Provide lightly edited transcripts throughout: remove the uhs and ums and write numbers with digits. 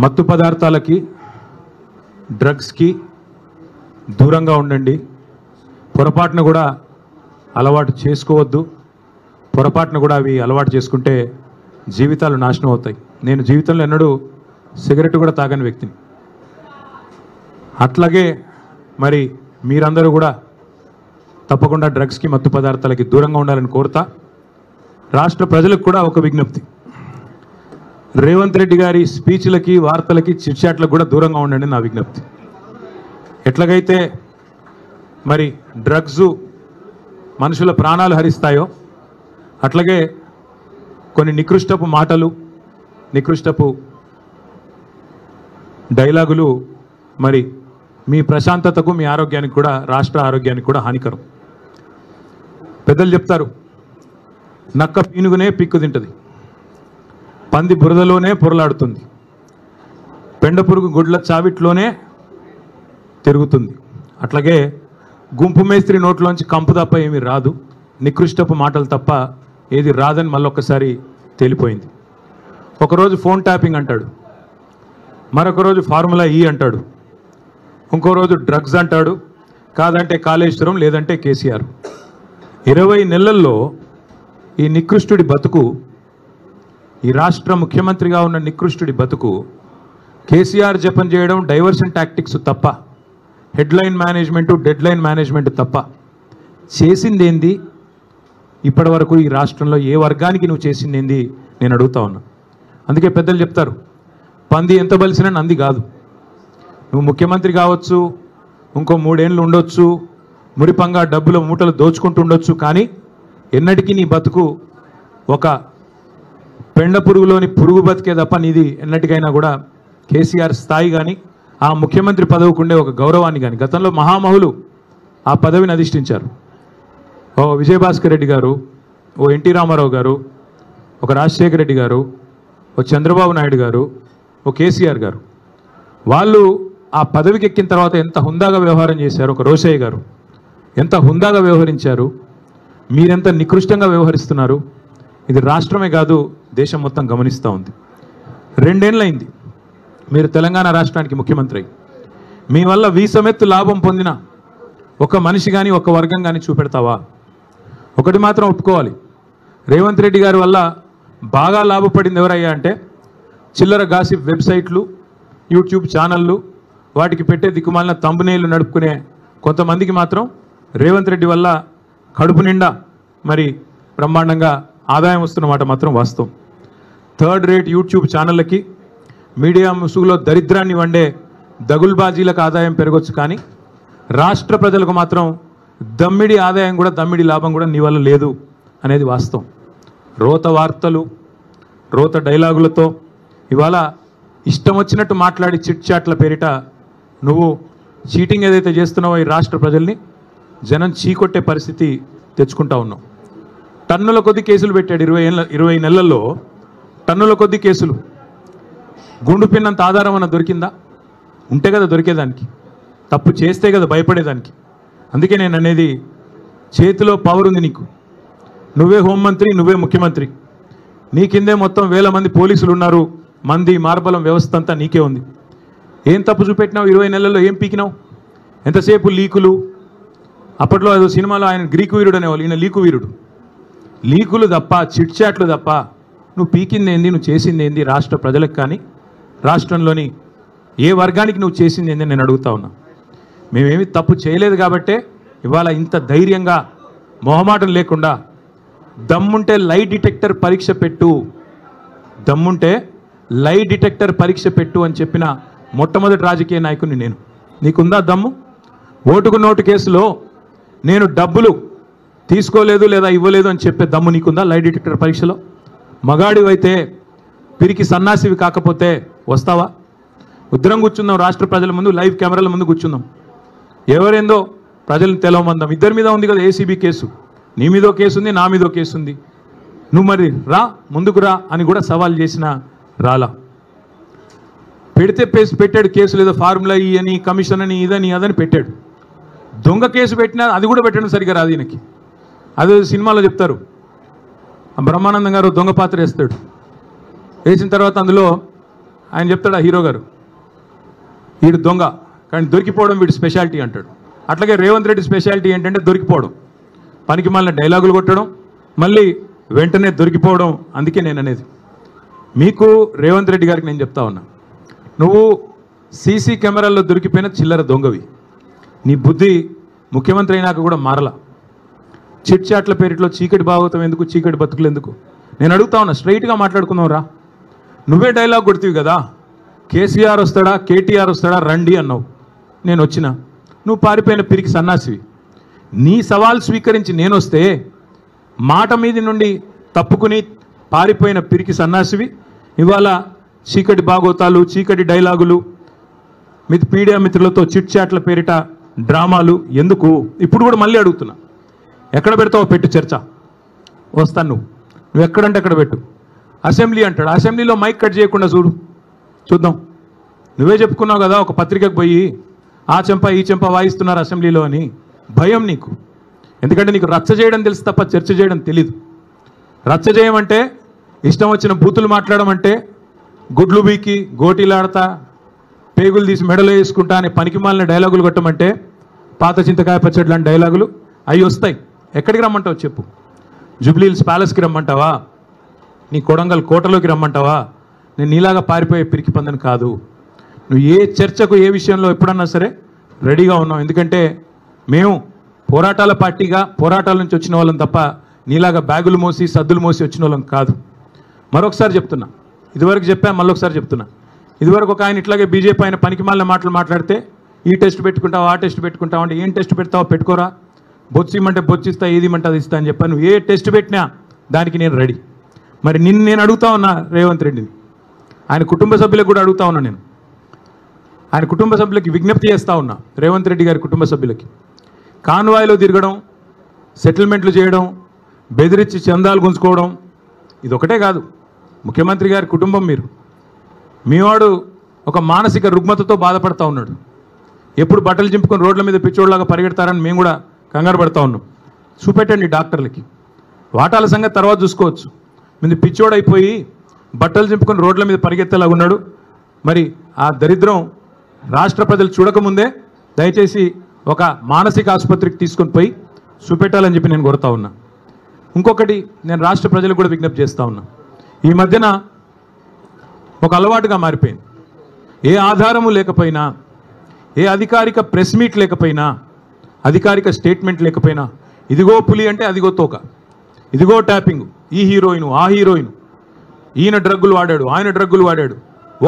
మత్తు పదార్థాలకి డ్రగ్స్కి దూరంగా ఉండండి. పొరపాటున కూడా అలవాటు చేసుకోవద్దు. పొరపాటున కూడా అవి అలవాటు చేసుకుంటే జీవితాలు నాశనం అవుతాయి. నేను జీవితంలో ఎన్నడూ సిగరెట్ కూడా తాగని వ్యక్తిని. అట్లాగే మరి మీరందరూ కూడా తప్పకుండా డ్రగ్స్కి మత్తు పదార్థాలకి దూరంగా ఉండాలని కోరుతా. రాష్ట్ర ప్రజలకు కూడా ఒక విజ్ఞప్తి, రేవంత్ రెడ్డి గారి స్పీచ్లకి వార్తలకి చిట్చాట్లకు కూడా దూరంగా ఉండండి నా విజ్ఞప్తి. ఎట్లాగైతే మరి డ్రగ్స్ మనుషుల ప్రాణాలు హరిస్తాయో అట్లాగే కొన్ని నికృష్టపు మాటలు, నికృష్టపు డైలాగులు మరి మీ ప్రశాంతతకు, మీ ఆరోగ్యానికి కూడా, రాష్ట్ర ఆరోగ్యానికి కూడా హానికరం. పెద్దలు చెప్తారు, నక్క పీనుగునే పిక్కు తింటుంది, పంది బురదలోనే పొరలాడుతుంది, పెండ పురుగు గుడ్ల చావిట్లోనే తిరుగుతుంది. అట్లాగే గుంపు మేస్త్రి నోట్లోంచి కంపు తప్ప ఏమీ రాదు, నికృష్టపు మాటలు తప్ప ఏది రాదని మళ్ళొక్కసారి తేలిపోయింది. ఒకరోజు ఫోన్ ట్యాపింగ్ అంటాడు, మరొక రోజు ఫార్ములా ఈ అంటాడు, ఇంకో రోజు డ్రగ్స్ అంటాడు, కాదంటే కాళేశ్వరం, లేదంటే కేసీఆర్. 20 నెలల్లో ఈ నికృష్టుడి బతుకు, ఈ రాష్ట్ర ముఖ్యమంత్రిగా ఉన్న నికృష్టుడి బతుకు కేసీఆర్ జపం చేయడం, డైవర్షన్ టాక్టిక్స్ తప్ప, హెడ్లైన్ మేనేజ్మెంటు, డెడ్లైన్ మేనేజ్మెంట్ తప్ప చేసింది ఏంది? ఇప్పటి వరకు ఈ రాష్ట్రంలో ఏ వర్గానికి నువ్వు చేసింది ఏంది నేను అడుగుతా ఉన్నా. అందుకే పెద్దలు చెప్తారు, పంది ఎంత బలిసినా నంది కాదు. నువ్వు ముఖ్యమంత్రి కావచ్చు, ఇంకో 3 ఏళ్ళు ఉండొచ్చు, మురిపంగా డబ్బుల మూటలు దోచుకుంటూ ఉండొచ్చు, కానీ ఎన్నటికీ నీ బతుకు ఒక పెండ పురుగులోని పురుగు బతికే తప్ప నీది ఎన్నటికైనా కూడా కేసీఆర్ స్థాయి కానీ, ఆ ముఖ్యమంత్రి పదవికి ఉండే ఒక గౌరవాన్ని కానీ, గతంలో మహామహులు ఆ పదవిని అధిష్ఠించారు. ఓ విజయభాస్కర్ రెడ్డి గారు, ఓ ఎన్టీ రామారావు గారు, ఒక రాజశేఖర రెడ్డి గారు, ఓ చంద్రబాబు నాయుడు గారు, ఓ కేసీఆర్ గారు. వాళ్ళు ఆ పదవికి ఎక్కిన తర్వాత ఎంత హుందాగా వ్యవహారం చేశారు. ఒక రోషయ్య గారు ఎంత హుందాగా వ్యవహరించారు. మీరెంత నికృష్టంగా వ్యవహరిస్తున్నారు. ఇది రాష్ట్రమే కాదు, దేశం మొత్తం గమనిస్తూ ఉంది. 2 ఏళ్ళైంది మీరు తెలంగాణ రాష్ట్రానికి ముఖ్యమంత్రి అయ్యి. మీ వల్ల వీసమెత్తు లాభం పొందిన ఒక మనిషి కానీ, ఒక వర్గం కానీ చూపెడతావా? ఒకటి మాత్రం ఒప్పుకోవాలి, రేవంత్ రెడ్డి గారి వల్ల బాగా లాభపడింది ఎవరయ్యా అంటే చిల్లర గాసిప్ వెబ్సైట్లు, యూట్యూబ్ ఛానళ్ళు, వాటికి పెట్టే దిక్కుమాలిన తంబునేళ్లు నడుపుకునే కొంతమందికి మాత్రం రేవంత్ రెడ్డి వల్ల కడుపు నిండా మరి బ్రహ్మాండంగా ఆదాయం వస్తున్నమాట మాత్రం వాస్తవం. 3rd రేట్ యూట్యూబ్ ఛానళ్ళకి, మీడియా ముసుగులో దరిద్రాన్ని వండే దగుల్బాజీలకు ఆదాయం పెరగొచ్చు, కానీ రాష్ట్ర ప్రజలకు మాత్రం దమ్మిడి ఆదాయం కూడా, దమ్మిడి లాభం కూడా నీ వల్ల లేదు అనేది వాస్తవం. రోత వార్తలు, రోత డైలాగులతో ఇవాళ ఇష్టం వచ్చినట్టు మాట్లాడి చిట్చాట్ల పేరిట నువ్వు చీటింగ్ ఏదైతే చేస్తున్నావో ఈ రాష్ట్ర ప్రజల్ని జనం చీకొట్టే పరిస్థితి తెచ్చుకుంటా ఉన్నావు. టన్నుల కొద్ది కేసులు పెట్టాడు 20 నెలల్లో, టన్నుల కొద్ది కేసులు. గుండు పిన్నంత ఆధారం అన్న దొరికిందా? ఉంటే కదా దొరికేదానికి, తప్పు చేస్తే కదా భయపడేదానికి. అందుకే నేను అనేది, చేతిలో పవర్ ఉంది నీకు, నువ్వే హోంమంత్రి, నువ్వే ముఖ్యమంత్రి, నీ కిందే మొత్తం 1000 మంది పోలీసులు ఉన్నారు, మంది మార్బలం వ్యవస్థ అంతా నీకే ఉంది. ఏం తప్పు చూపెట్టినావు? 20 నెలల్లో ఏం పీకినావు? ఎంతసేపు లీకులు. అప్పట్లో ఏదో సినిమాలో ఆయన గ్రీకు వీరుడు అనేవాళ్ళు, ఈయన లీకు వీరుడు. లీకులు తప్ప, చిట్చాట్లు తప్ప నువ్వు పీకింది ఏంది, నువ్వు చేసింది ఏంది రాష్ట్ర ప్రజలకు కానీ, రాష్ట్రంలోని ఏ వర్గానికి నువ్వు చేసింది ఏంది నేను అడుగుతా ఉన్నా. మేమేమి తప్పు చేయలేదు కాబట్టే ఇవాళ ఇంత ధైర్యంగా, మొహమాటం లేకుండా, దమ్ముంటే లై డిటెక్టర్ పరీక్ష పెట్టు, దమ్ముంటే లై డిటెక్టర్ పరీక్ష పెట్టు అని చెప్పిన మొట్టమొదటి రాజకీయ నాయకుని నేను. నీకుందా దమ్ము? ఓటుకు నోటు కేసులో నేను డబ్బులు తీసుకోలేదు లేదా ఇవ్వలేదు అని చెప్పే దమ్ము నీకుందా? లై డిటెక్టర్ పరీక్షలో మగాడివైతే, పిరికి సన్నాసివి కాకపోతే వస్తావా? ఉద్రం కూర్చుందాం, రాష్ట్ర ప్రజల ముందు లైవ్ కెమెరాల ముందు కూర్చుందాం, ఎవరేందో ప్రజలను తెలవమందాం. ఇద్దరి మీద ఉంది కదా ఏసీబీ కేసు, నీ మీదో కేసు ఉంది, నా మీదో కేసు ఉంది. నువ్వు మరి రా, ముందుకు రా అని కూడా సవాల్ చేసిన రాలా. పెడితే పెట్టాడు కేసులు, ఏదో ఫార్ములా ఈ అని, కమిషన్ అని, ఇదని అదని పెట్టాడు. దొంగ కేసు పెట్టినా అది కూడా పెట్టడం సరిగా రాదు ఈయనకి. అదే సినిమాలో చెప్తారు, బ్రహ్మానందం గారు దొంగ పాత్ర వేస్తాడు, వేసిన తర్వాత అందులో ఆయన చెప్తాడు ఆ హీరో గారు, వీడు దొంగ కానీ దొరికిపోవడం వీడి స్పెషాలిటీ అంటాడు. అట్లాగే రేవంత్ రెడ్డి స్పెషాలిటీ ఏంటంటే దొరికిపోవడం, పనికి మాలిన డైలాగులు కొట్టడం, మళ్ళీ వెంటనే దొరికిపోవడం. అందుకే నేను అనేది మీకు రేవంత్ రెడ్డి గారికి నేను చెప్తా ఉన్నా, నువ్వు సీసీ కెమెరాల్లో దొరికిపోయిన చిల్లర దొంగవి. నీ బుద్ధి ముఖ్యమంత్రి అయినాక కూడా మారలా. చిట్ చాట్ల పేరిట్లో చీకటి భాగవతం ఎందుకు, చీకటి బతుకులు ఎందుకు? నేను అడుగుతా ఉన్నా, స్ట్రైట్గా మాట్లాడుకుందాం రా. నువ్వే డైలాగ్ కొడుతీవి కదా, కేసీఆర్ వస్తాడా కేటీఆర్ వస్తాడా రండి అన్నావు, నేను వచ్చిన. నువ్వు పారిపోయిన పిరికి సన్నాసివి. నీ సవాల్ స్వీకరించి నేను వస్తే మాట మీది నుండి తప్పుకుని పారిపోయిన పిరికి సన్నాసివి ఇవాళ చీకటి భాగవతాలు, చీకటి డైలాగులు, మీడియా మిత్రులతో చిట్ చాట్ల పేరిట డ్రామాలు ఎందుకు? ఇప్పుడు కూడా మళ్ళీ అడుగుతున్నా, ఎక్కడ పెడతావో పెట్టు చర్చ, వస్తాను. నువ్వు ఎక్కడంటే అక్కడ పెట్టు. అసెంబ్లీ అంటాడు, అసెంబ్లీలో మైక్ కట్ చేయకుండా చూద్దాం. నువ్వే చెప్పుకున్నావు కదా ఒక పత్రికకు పోయి, ఆ చెంప ఈ చెంప వాయిస్తున్నారు అసెంబ్లీలో అని. భయం నీకు, ఎందుకంటే నీకు రచ్చ చేయడం తెలుసు తప్ప చర్చ చేయడం తెలీదు. రచ్చ చేయమంటే ఇష్టం వచ్చిన బూతులు మాట్లాడడం అంటే, గుడ్లు బీకి గోటీలాడతా పేగులు తీసి మెడలో వేసుకుంటా అనే పనికి మాలిన డైలాగులు కొట్టమంటే, పాత చింతకాయ పచ్చడి లాంటి డైలాగులు అవి వస్తాయి. ఎక్కడికి రమ్మంటావు చెప్పు? జూబ్లీహిల్స్ ప్యాలెస్కి రమ్మంటావా? నీ కొడంగల్ కోటలోకి రమ్మంటావా? నేను నీలాగా పారిపోయే పిరికి పందని కాదు. నువ్వు ఏ చర్చకు ఏ విషయంలో ఎప్పుడన్నా సరే రెడీగా ఉన్నావు. ఎందుకంటే మేము పోరాటాల పార్టీగా పోరాటాల నుంచి వచ్చిన వాళ్ళం తప్ప నీలాగా బ్యాగులు మోసి సద్దులు మోసి వచ్చిన వాళ్ళం కాదు. మరొకసారి చెప్తున్నా, ఇదివరకు చెప్పా మళ్ళొకసారి చెప్తున్నా, ఇదివరకు ఒక ఆయన ఇట్లాగే బీజేపీ ఆయన పనికి మాలిన మాటలు మాట్లాడితే, ఈ టెస్ట్ పెట్టుకుంటావు ఆ టెస్ట్ పెట్టుకుంటావు అంటే, ఏం టెస్ట్ పెడతావో పెట్టుకోరా, బొచ్చిమంటే బొచ్చిస్తా, ఏది ఇమ్మంటే అది ఇస్తా అని చెప్పాను. ఏ టెస్ట్ పెట్టినా దానికి నేను రెడీ. మరి నేను అడుగుతా ఉన్నా రేవంత్ రెడ్డిని, ఆయన కుటుంబ సభ్యులకు కూడా అడుగుతా ఉన్నా, నేను ఆయన కుటుంబ సభ్యులకి విజ్ఞప్తి చేస్తూ ఉన్నా, రేవంత్ రెడ్డి గారి కుటుంబ సభ్యులకి, కాన్వాయ్లో తిరగడం, సెటిల్మెంట్లు చేయడం, బెదిరించి చందాలు గుంజుకోవడం ఇది ఒకటే కాదు. ముఖ్యమంత్రి గారి కుటుంబం మీరు, మీవాడు ఒక మానసిక రుగ్మతతో బాధపడతా ఉన్నాడు. ఎప్పుడు బట్టలు చింపుకొని రోడ్ల మీద పిచ్చోడ్లాగా పరిగెడతారని మేము కూడా కంగారు పడతా ఉన్నాం. చూపెట్టండి డాక్టర్లకి, వాటాల సంగతి తర్వాత చూసుకోవచ్చు. మీద పిచ్చోడైపోయి బట్టలు చింపుకొని రోడ్ల మీద పరిగెత్తేలాగా ఉన్నాడు. మరి ఆ దరిద్రం రాష్ట్ర ప్రజలు చూడకముందే దయచేసి ఒక మానసిక ఆసుపత్రికి తీసుకొని పోయి చూపెట్టాలని చెప్పి నేను కోరుతా ఉన్నా. ఇంకొకటి నేను రాష్ట్ర ప్రజలకు కూడా విజ్ఞప్తి చేస్తూ ఉన్నా, ఈ మధ్యన ఒక అలవాటుగా మారిపోయింది. ఏ ఆధారము లేకపోయినా, ఏ అధికారిక ప్రెస్ మీట్ లేకపోయినా, అధికారిక స్టేట్మెంట్ లేకపోయినా, ఇదిగో పులి అంటే అదిగో తోక, ఇదిగో ట్యాపింగ్, ఈ హీరోయిన్ ఆ హీరోయిన్, ఈయన డ్రగ్గులు వాడాడు ఆయన డ్రగ్గులు వాడాడు,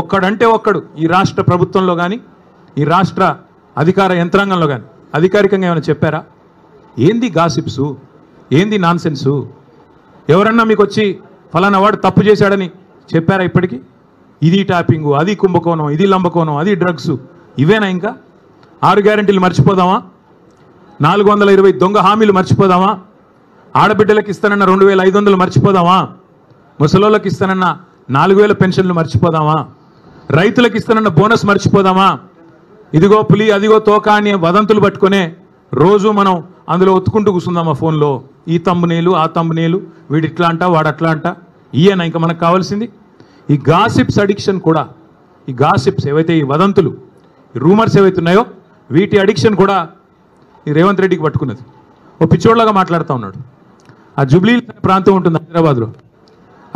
ఒక్కడంటే ఒక్కడు ఈ రాష్ట్ర ప్రభుత్వంలో కానీ ఈ రాష్ట్ర అధికార యంత్రాంగంలో కానీ అధికారికంగా ఏమైనా చెప్పారా? ఏంది గాసిప్సు, ఏంది నాన్సెన్సు? ఎవరన్నా మీకు వచ్చి ఫలానా వాడు తప్పు చేశాడని చెప్పారా ఇప్పటికీ? ఇది ట్యాపింగు, అది కుంభకోణం, ఇది లంబకోణం, అది డ్రగ్స్, ఇవేనా? ఇంకా 6 గ్యారెంటీలు మర్చిపోదామా? 420 దొంగ హామీలు మర్చిపోదామా? ఆడబిడ్డలకు ఇస్తానన్న 2500 మర్చిపోదామా? ముసలోళ్ళకి ఇస్తానన్న 4000 పెన్షన్లు మర్చిపోదామా? రైతులకు ఇస్తానన్న బోనస్ మర్చిపోదామా? ఇదిగో పులి అదిగో తోక అని వదంతులు పట్టుకునే రోజు మనం అందులో ఒత్తుకుంటూ కూర్చుందామా ఫోన్లో? ఈ తమ్మునేలు ఆ తమ్మునేలు, వీడు ఇట్లా అంట వాడు అట్లా అంట, ఈయన ఇంకా మనకు కావాల్సింది ఈ గాసిప్స్ అడిక్షన్ కూడా. ఈ గాసిప్స్ ఏవైతే, ఈ వదంతులు, ఈ రూమర్స్ ఏవైతే ఉన్నాయో వీటి అడిక్షన్ కూడా ఈ రేవంత్ రెడ్డికి పట్టుకున్నది. ఓ పిచ్చోడ్లాగా మాట్లాడుతూ ఉన్నాడు. ఆ జూబ్లీహిల్స్ ప్రాంతం ఉంటుంది హైదరాబాద్లో,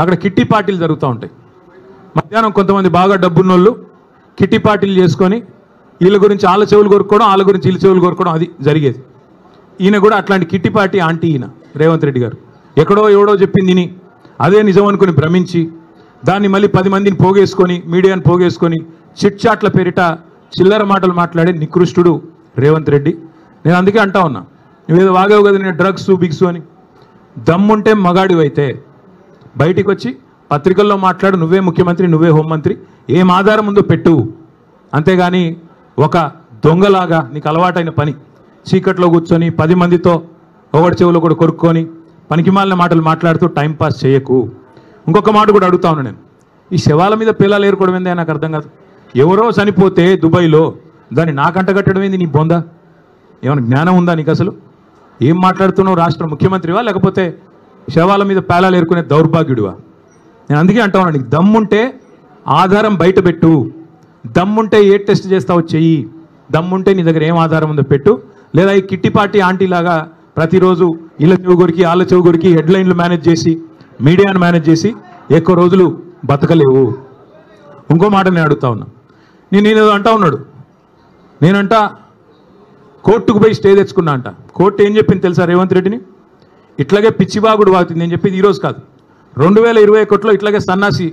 అక్కడ కిట్టి పార్టీలు జరుగుతూ ఉంటాయి. మధ్యాహ్నం కొంతమంది బాగా డబ్బున్నోళ్ళు కిట్టి పార్టీలు చేసుకొని వీళ్ళ గురించి వాళ్ళ చెవులు కొరుక్కోవడం, వాళ్ళ గురించి వీళ్ళ చెవులు కొరుక్కోవడం, అది జరిగేది. ఈయన కూడా అట్లాంటి కిట్టి పార్టీ ఆంటీ ఈయన రేవంత్ రెడ్డి గారు. ఎక్కడో ఎవడో చెప్పింది విని అదే నిజం అనుకుని భ్రమించి దాన్ని మళ్ళీ 10 మందిని పోగేసుకొని, మీడియాని పోగేసుకొని చిట్ చాట్ల పేరిట చిల్లర మాటలు మాట్లాడే నికృష్టుడు రేవంత్ రెడ్డి. నేను అందుకే అంటా ఉన్నా, నువ్వేదో వాగావు కదా నేను డ్రగ్స్ బిగ్స్ అని. దమ్ముంటే మగాడివైతే బయటికి వచ్చి పత్రికల్లో మాట్లాడు, నువ్వే ముఖ్యమంత్రి, నువ్వే హోంమంత్రి, ఏం ఆధారం ఉందో పెట్టు. అంతేగాని ఒక దొంగలాగా నీకు అలవాటైన పని చీకట్లో కూర్చొని 10 మందితో ఒకటి చెవులో కూడా కొరుక్కొని పనికిమాలిన మాటలు మాట్లాడుతూ టైంపాస్ చేయకు. ఇంకొక మాట కూడా అడుగుతా ఉన్నా నేను, ఈ శవాల మీద పిల్లలు ఏరుకోవడం ఏందే నాకు అర్థం కాదు. ఎవరో చనిపోతే దుబాయ్లో దాన్ని నాకంట కట్టడం ఏంది? నీ బొందా ఏమైనా జ్ఞానం ఉందా నీకు? అసలు ఏం మాట్లాడుతున్నావు? రాష్ట్ర ముఖ్యమంత్రివా లేకపోతే శవాల మీద పేలాలు ఏరుకునే దౌర్భాగ్యుడివా? నేను అందుకే అంటా ఉన్నా, నీకు దమ్ముంటే ఆధారం బయట పెట్టు, దమ్ముంటే ఏ టెస్ట్ చేస్తావో చెయ్యి, దమ్ముంటే నీ దగ్గర ఏం ఆధారం ఉందో పెట్టు, లేదా ఈ కిట్టిపాటి ఆంటీలాగా ప్రతిరోజు ఇళ్ళ చెవు కొరికి ఆళ్ళ చెవు కొరికి హెడ్లైన్లు మేనేజ్ చేసి మీడియాను మేనేజ్ చేసి ఎక్కువ రోజులు బతకలేవు. ఇంకో మాట నేను అడుగుతా ఉన్నా, నేను అంటా ఉన్నాడు, నేనంట కోర్టుకు పోయి స్టే తెచ్చుకున్నా అంట. కోర్టు ఏం చెప్పింది తెలుసా రేవంత్ రెడ్డిని? ఇట్లాగే పిచ్చిబాగుడు వాగుతుంది. నేను చెప్పేది ఈరోజు కాదు, 2021లో ఇట్లాగే సన్నాసి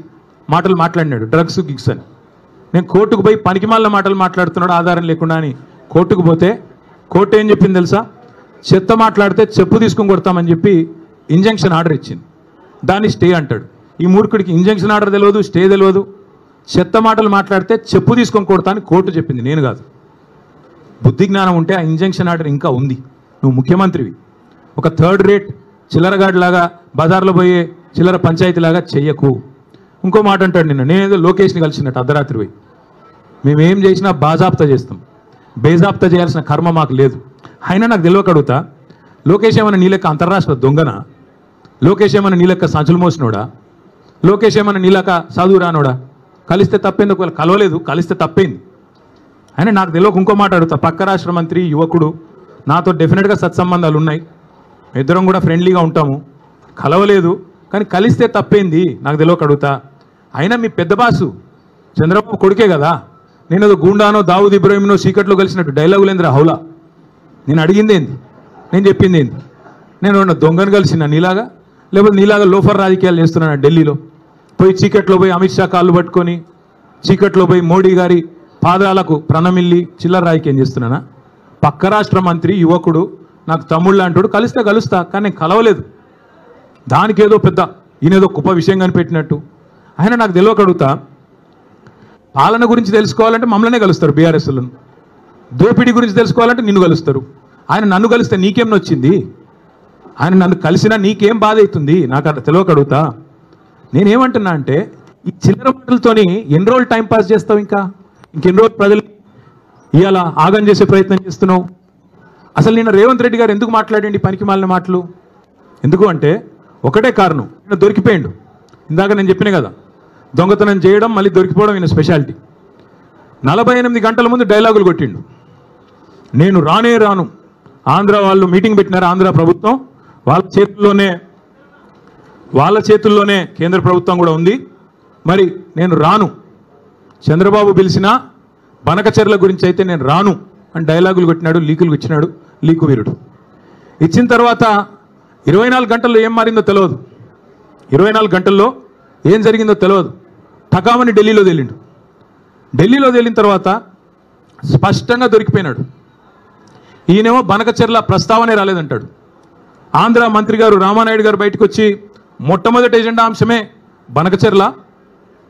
మాటలు మాట్లాడినాడు, డ్రగ్స్ గిగ్స్ అని. నేను కోర్టుకు పోయి పనికిమాలిన మాటలు మాట్లాడుతున్నాడు ఆధారం లేకుండా అని కోర్టుకు పోతే కోర్టు ఏం చెప్పింది తెలుసా? చెత్త మాట్లాడితే చెప్పు తీసుకొని కొడతామని చెప్పి ఇంజంక్షన్ ఆర్డర్ ఇచ్చింది. దాన్ని స్టే అంటాడు. ఈ మూర్ఖుడికి ఇంజంక్షన్ ఆర్డర్ తెలియదు, స్టే తెలియదు. చెత్త మాటలు మాట్లాడితే చెప్పు తీసుకొని కొడతా అని కోర్టు చెప్పింది, నేను కాదు. బుద్ధి జ్ఞానం ఉంటే ఆ ఇంజంక్షన్ ఆర్డర్ ఇంకా ఉంది. నువ్వు ముఖ్యమంత్రివి, ఒక థర్డ్ రేట్ చిల్లరగాడిలాగా బజార్లో పోయే చిల్లర పంచాయతీలాగా చెయ్యకు. ఇంకో మాట అంటాడు, నేనేదో లోకేష్ని కలిసినట్టు అర్ధరాత్రి పోయి, మేమేం చేసినా బాజాప్తా చేస్తాం, బేజాప్తా చేయాల్సిన కర్మ మాకు లేదు. అయినా నాకు తెలియక అడుగుతా, లోకేష్ ఏమన్నా నీ లెక్క అంతర్రాష్ట్ర దొంగనా? లోకేష్ ఏమన్నా నీ లెక్క సంచులు మోసినోడా? లోకేష్ ఏమన్నా నీ లెక్క చదువు రానోడా? కలిస్తే తప్పేంది, ఒకవేళ కలవలేదు కలిస్తే తప్పేంది. అయినా నాకు తెలియక ఇంకో మాట అడుగుతా, పక్క రాష్ట్ర మంత్రి యువకుడు, నాతో డెఫినెట్గా సత్సంబంధాలు ఉన్నాయి, ఇద్దరం కూడా ఫ్రెండ్లీగా ఉంటాము, కలవలేదు కానీ కలిస్తే తప్పేంది నాకు తెలియక అడుగుతా. అయినా మీ పెద్ద బాసు చంద్రబాబు కొడుకే కదా, నేను ఏదో గూండానో దావుద్ ఇబ్రాహింనో సీక్రెట్లో కలిసినట్టు డైలాగులేంద్ర హౌలా. నేను అడిగింది ఏంది, నేను చెప్పింది ఏంది? నేను ఉన్న దొంగను కలిసిన నీలాగా, లేకపోతే నీలాగా లోఫర్ రాజకీయాలు చేస్తున్నాను ఢిల్లీలో పోయి, చీకట్లో పోయి అమిత్ షా కాళ్ళు పట్టుకొని, చీకట్లో పోయి మోడీ గారి పాదాలకు ప్రణమిల్లి చిల్లర రాజకీయం చేస్తున్నానా? పక్క రాష్ట్ర మంత్రి యువకుడు, నాకు తమ్ముళ్ళు అంటాడు, కలిస్తే కలుస్తా కానీ నేను కలవలేదు. దానికి ఏదో పెద్ద ఈయనేదో గొప్ప విషయం కనిపెట్టినట్టు. ఆయన నాకు తెలియక అడుగుతా, పాలన గురించి తెలుసుకోవాలంటే మమ్మల్నే కలుస్తారు బీఆర్ఎస్లను, దోపిడీ గురించి తెలుసుకోవాలంటే నిన్ను కలుస్తారు. ఆయన నన్ను కలిస్తే నీకేం నొచ్చింది? ఆయన నన్ను కలిసినా నీకేం బాధ అవుతుంది? నాకు అట్లా తెలియక అడుగుతా. నేనేమంటున్నా అంటే, ఈ చిల్లర మాటలతోని ఎన్ని రోజులు టైంపాస్ చేస్తావు? ఇంకెన్ని రోజులు ప్రజలు ఇవాళ ఆగం చేసే ప్రయత్నం చేస్తున్నావు? అసలు నిన్న రేవంత్ రెడ్డి గారు ఎందుకు మాట్లాడండి పనికి మాలిన మాటలు? ఎందుకు అంటే ఒకటే కారణం, ఈయన దొరికిపోయిండు. ఇందాక నేను చెప్పిన కదా, దొంగతనం చేయడం మళ్ళీ దొరికిపోవడం ఈయన స్పెషాలిటీ. 48 గంటల ముందు డైలాగులు కొట్టిండు, నేను రానే రాను. ఆంధ్ర వాళ్ళు మీటింగ్ పెట్టినారు, ఆంధ్ర ప్రభుత్వం వాళ్ళ చేతుల్లోనే కేంద్ర ప్రభుత్వం కూడా ఉంది, మరి నేను రాను. చంద్రబాబు పిలిచిన బనకచెర్ల గురించి అయితే నేను రాను అని డైలాగులు కొట్టినాడు, లీకులు ఇచ్చినాడు, లీకు వీరుడు. ఇచ్చిన తర్వాత 24 గంటల్లో ఏం మారిందో తెలియదు, 24 గంటల్లో ఏం జరిగిందో తెలియదు. ఠకామని ఢిల్లీలో తేలిండు. ఢిల్లీలో తేలిన తర్వాత స్పష్టంగా దొరికిపోయినాడు. ఈయనేమో బనకచెర్ల ప్రస్తావనే రాలేదంటాడు. ఆంధ్ర మంత్రి గారు రామానాయుడు గారు బయటకు వచ్చి మొట్టమొదటి ఎజెండా అంశమే బనకచెర్ల,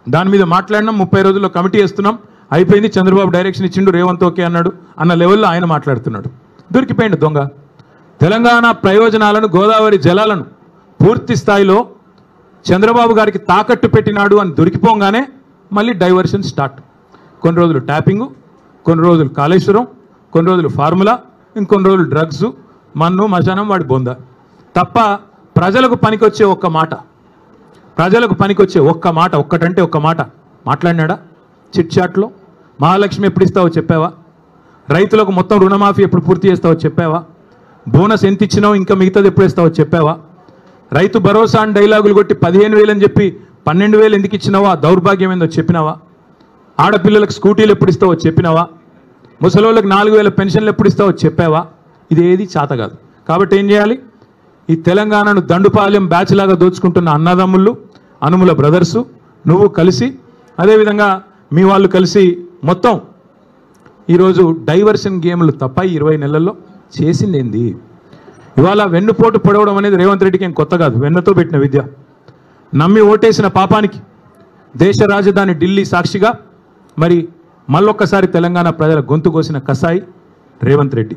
దాని మీద మాట్లాడినాం, 30 రోజుల్లో కమిటీ వేస్తున్నాం, అయిపోయింది, చంద్రబాబు డైరెక్షన్ ఇచ్చిండు, రేవంత్ ఓకే అన్నాడు అన్న లెవెల్లో ఆయన మాట్లాడుతున్నాడు. దొరికిపోయిండు దొంగ. తెలంగాణ ప్రయోజనాలను, గోదావరి జలాలను పూర్తి స్థాయిలో చంద్రబాబు గారికి తాకట్టు పెట్టినాడు అని దొరికిపోగానే మళ్ళీ డైవర్షన్ స్టార్ట్. కొన్ని రోజులు ట్యాపింగు, కొన్ని రోజులు కాళేశ్వరం, కొన్ని రోజులు ఫార్ములా, ఇంకొన్ని రోజులు డ్రగ్స్, మన్ను మశానం వాడి బొంద. తప్ప ప్రజలకు పనికొచ్చే ఒక్క మాట, ప్రజలకు పనికొచ్చే ఒక్క మాట, ఒక్కటంటే ఒక్క మాట మాట్లాడినాడా? చిట్ చాట్లో మహాలక్ష్మి ఎప్పుడు ఇస్తావో చెప్పావా? రైతులకు మొత్తం రుణమాఫీ ఎప్పుడు పూర్తి చేస్తావో చెప్పావా? బోనస్ ఎంత ఇచ్చినావు, ఇంకా మిగతాది ఎప్పుడు ఇస్తావో చెప్పావా? రైతు భరోసా అని డైలాగులు కొట్టి 15,000 అని చెప్పి 12,000 ఎందుకు ఇచ్చినావా? దౌర్భాగ్యం ఏందో చెప్పినావా? ఆడపిల్లలకు స్కూటీలు ఎప్పుడు ఇస్తావో చెప్పినావా? ముసలోళ్ళకి 4,000 పెన్షన్లు ఎప్పుడు ఇస్తావో చెప్పావా? ఇదేది చేత కాదు. కాబట్టి ఏం చేయాలి? ఈ తెలంగాణను దండుపాలెం బ్యాచ్ లాగా దోచుకుంటున్న అన్నదమ్ముళ్ళు, అనుముల బ్రదర్సు, నువ్వు కలిసి, అదేవిధంగా మీ వాళ్ళు కలిసి మొత్తం ఈరోజు డైవర్షన్ గేమ్లు తప్ప 20 నెలల్లో చేసింది ఏంది? ఇవాళ వెన్నుపోటు పొడవడం అనేది రేవంత్ రెడ్డికి ఏం కొత్త కాదు, వెన్నతో పెట్టిన విద్య. నమ్మి ఓటేసిన పాపానికి దేశ రాజధాని ఢిల్లీ సాక్షిగా మరి మళ్ళొక్కసారి తెలంగాణ ప్రజల గొంతు కోసిన కసాయి రేవంత్ రెడ్డి.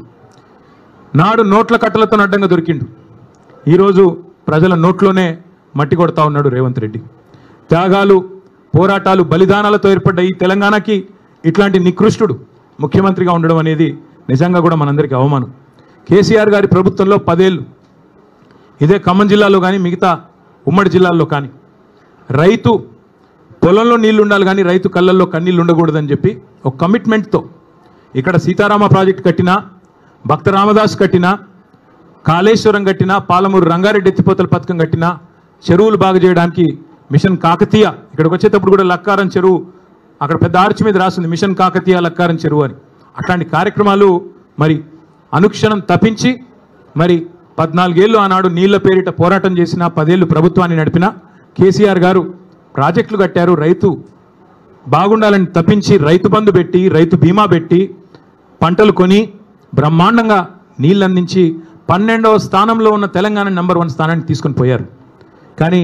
నాడు నోట్ల కట్టలతో అడ్డంగా దొరికిండు, ఈరోజు ప్రజల నోట్లోనే మట్టి కొడతా ఉన్నాడు రేవంత్ రెడ్డి. త్యాగాలు, పోరాటాలు, బలిదానాలతో ఏర్పడ్డ ఈ తెలంగాణకి ఇట్లాంటి నికృష్టుడు ముఖ్యమంత్రిగా ఉండడం అనేది నిజంగా కూడా మనందరికీ అవమానం. కేసీఆర్ గారి ప్రభుత్వంలో 10 ఏళ్ళు ఇదే ఖమ్మం జిల్లాలో కానీ మిగతా ఉమ్మడి జిల్లాల్లో కానీ రైతు పొలంలో నీళ్లు ఉండాలి కానీ రైతు కళ్ళల్లో కన్నీళ్ళు ఉండకూడదని చెప్పి ఒక కమిట్మెంట్తో ఇక్కడ సీతారామ ప్రాజెక్ట్ కట్టినా, భక్త రామదాస్ కట్టినా, కాళేశ్వరం కట్టినా, పాలమూరు రంగారెడ్డి ఎత్తిపోతల పథకం కట్టినా, చెరువులు బాగు చేయడానికి మిషన్ కాకతీయ, ఇక్కడికి వచ్చేటప్పుడు కూడా లక్కారం చెరువు అక్కడ పెద్ద ఆర్చి మీద రాస్తుంది మిషన్ కాకతీయ లక్కారం చెరువు అని. అట్లాంటి కార్యక్రమాలు మరి అనుక్షణం తప్పించి మరి 14 ఏళ్ళు ఆనాడు నీళ్ల పేరిట పోరాటం చేసిన, 10 ఏళ్ళు ప్రభుత్వాన్ని నడిపిన కేసీఆర్ గారు ప్రాజెక్టులు కట్టారు. రైతు బాగుండాలని తప్పించి రైతు బంధు పెట్టి, రైతు బీమా పెట్టి, పంటలు కొని బ్రహ్మాండంగా నీళ్ళు అందించి 12వ స్థానంలో ఉన్న తెలంగాణ నెంబర్ 1 స్థానాన్ని తీసుకొని పోయారు. కానీ